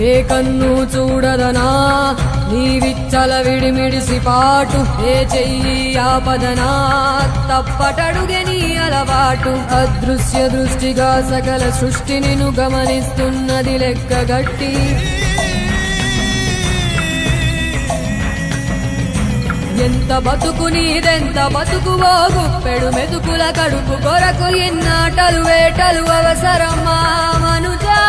ఏ కన్ను చూడదనా నీ విచ్చల విడిమిడిసి పాటు ఏ చెయ్యి ఆపదనా తప్పటడుగే నీ అలవాటు అదృశ్య దృష్టిగా సకల సృష్టిని ను గమనిస్తున్నది లెక్కగట్టి ఎంత బతుకు నీదెంత బతుకువో గుప్పెడు మెతుకుల కడుపు కొరకు ఎన్నాటలు వేటలు అవసరమా మనుజా